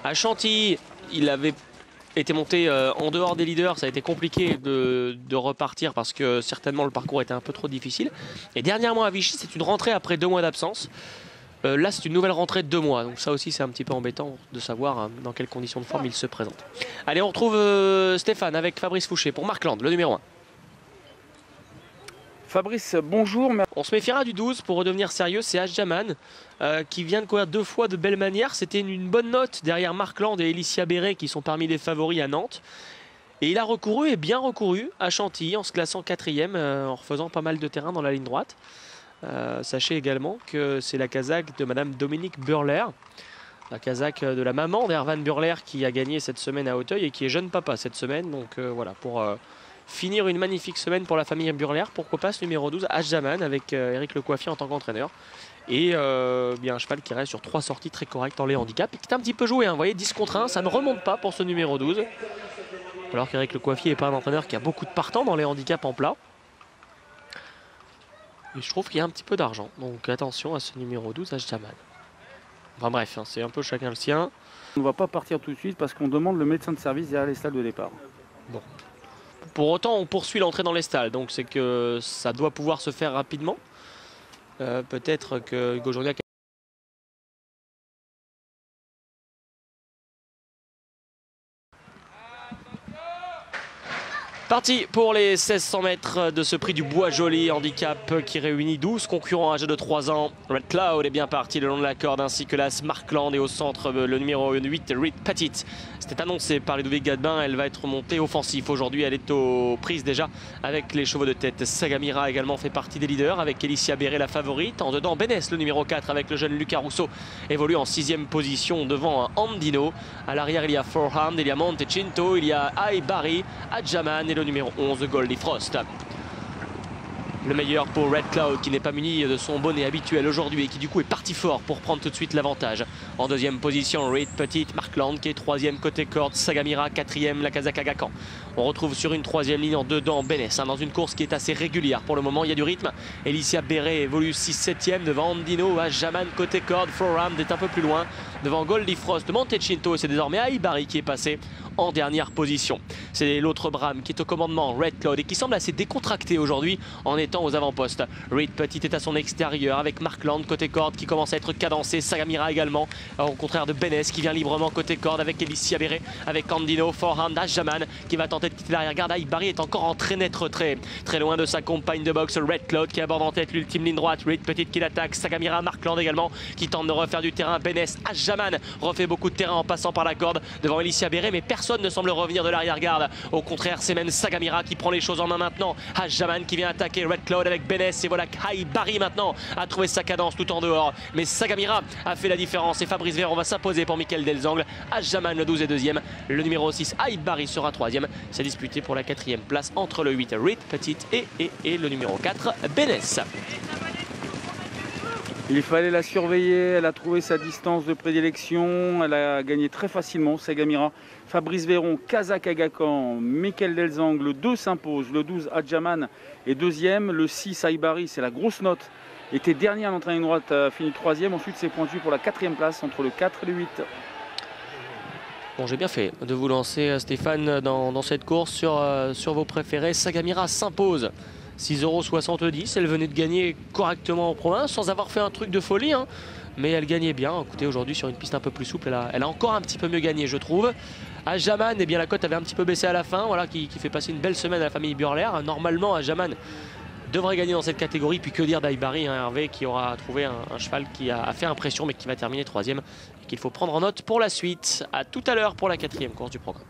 À Chantilly, il avait été monté en dehors des leaders, ça a été compliqué de repartir parce que certainement le parcours était un peu trop difficile. Et dernièrement à Vichy, c'est une rentrée après 2 mois d'absence. Là, c'est une nouvelle rentrée de 2 mois, donc ça aussi c'est un petit peu embêtant de savoir dans quelles conditions de forme il se présente. Allez, on retrouve Stéphane avec Fabrice Fouché pour Markland, le numéro 1. Fabrice, bonjour. On se méfiera du 12 pour redevenir sérieux, c'est Adjaman qui vient de courir 2 fois de belle manière. C'était une bonne note derrière Markland et Elicia Béret qui sont parmi les favoris à Nantes. Et il a recouru et bien recouru à Chantilly en se classant 4e en refaisant pas mal de terrain dans la ligne droite. Sachez également que c'est la Kazakh de Madame Dominique Burler, la Kazakh de la maman d'Ervan Burler qui a gagné cette semaine à Auteuil et qui est jeune papa cette semaine. Donc voilà, pour finir une magnifique semaine pour la famille Burler, pourquoi pas ce numéro 12, Adjaman, avec Eric Lecoiffier en tant qu'entraîneur. Et bien un cheval qui reste sur 3 sorties très correctes dans les handicaps et qui est un petit peu joué, hein. Vous voyez, 10 contre 1, ça ne remonte pas pour ce numéro 12. Alors qu'Eric Lecoiffier n'est pas un entraîneur qui a beaucoup de partants dans les handicaps en plat. Et je trouve qu'il y a un petit peu d'argent, donc attention à ce numéro 12, Adjaman. Enfin bref, hein, c'est un peu chacun le sien. On ne va pas partir tout de suite parce qu'on demande le médecin de service derrière les stalles de départ. Bon. Pour autant, on poursuit l'entrée dans les stalles, donc c'est que ça doit pouvoir se faire rapidement. Peut-être que Hugo Journiac... Parti pour les 1600 mètres de ce prix du Bois Joli, handicap qui réunit 12 concurrents âgés de 3 ans. Red Cloud est bien parti le long de la corde, ainsi que l'As Markland, et au centre le numéro 8, Reed Petit. C'était annoncé par Ludovic Gadebin, elle va être montée offensif aujourd'hui, elle est aux prises déjà avec les chevaux de tête. Sagamira également fait partie des leaders avec Elicia Béret la favorite. En dedans, Bénès le numéro 4 avec le jeune Lucas Rousseau évolue en 6e position devant Andino. À l'arrière il y a Forehand, il y a Montecinto, il y a Aibari, Adjaman et le numéro 11 Goldie Frost. Le meilleur pour Red Cloud qui n'est pas muni de son bonnet habituel aujourd'hui et qui du coup est parti fort pour prendre tout de suite l'avantage. En 2e position, Reed Petit, Markland qui est 3e côté corde, Sagamira 4e, la Kazakh Agacan. On retrouve sur une 3e ligne en dedans Bénès, dans une course qui est assez régulière pour le moment, il y a du rythme. Elicia Béret évolue 6-7e devant Andino, Adjaman côté corde, Forehand est un peu plus loin devant Goldie Frost, Montecinto, c'est désormais Aibari qui est passé en dernière position. C'est l'autre brame qui est au commandement, Red Cloud, et qui semble assez décontracté aujourd'hui en étant aux avant-postes. Reed Petit est à son extérieur avec Markland côté corde qui commence à être cadencé, Sagamira également, au contraire de Bénès qui vient librement côté corde avec Elicia Béret, avec Andino, Forehand, Adjaman qui va tenter de quitter l'arrière-garde. Aibari est encore en très net retrait, très loin de sa compagne de boxe Red Cloud qui aborde en tête l'ultime ligne droite. Reed Petit qui l'attaque, Sagamira, Markland également qui tente de refaire du terrain. Bénès, Adjaman refait beaucoup de terrain en passant par la corde devant Elicia Béret, mais personne ne semble revenir de l'arrière-garde. Au contraire, c'est même Sagamira qui prend les choses en main maintenant. Adjaman qui vient attaquer Red Cloud avec Bénès, et voilà Aibari maintenant a trouvé sa cadence tout en dehors. Mais Sagamira a fait la différence et Fabrice Véron va s'imposer pour Michael Delzangle. Adjaman le 12 est 2e, le numéro 6 Aibari sera 3e. C'est disputé pour la 4e place entre le 8 Reed Petit et le numéro 4 Bénès. Il fallait la surveiller, elle a trouvé sa distance de prédilection, elle a gagné très facilement, Sagamira. Fabrice Véron, Kazakh Agacan, Michael Delzangle, le 2 s'impose, le 12 Adjaman est 2e, le 6 Aibari, c'est la grosse note, était dernier à l'entraînement droite, a fini 3e, ensuite c'est pointu pour la 4e place entre le 4 et le 8. Bon, j'ai bien fait de vous lancer Stéphane dans cette course sur vos préférés. Sagamira s'impose. 6,70 €, elle venait de gagner correctement en province sans avoir fait un truc de folie, hein. Mais elle gagnait bien. Écoutez, aujourd'hui sur une piste un peu plus souple, elle a encore un petit peu mieux gagné, je trouve. Adjaman, eh bien la cote avait un petit peu baissé à la fin, voilà, qui fait passer une belle semaine à la famille Burler. Normalement, Adjaman devrait gagner dans cette catégorie, puis que dire d'Aibari, hein, Hervé, qui aura trouvé un cheval qui a fait impression mais qui va terminer 3e et qu'il faut prendre en note pour la suite. À tout à l'heure pour la 4e course du programme.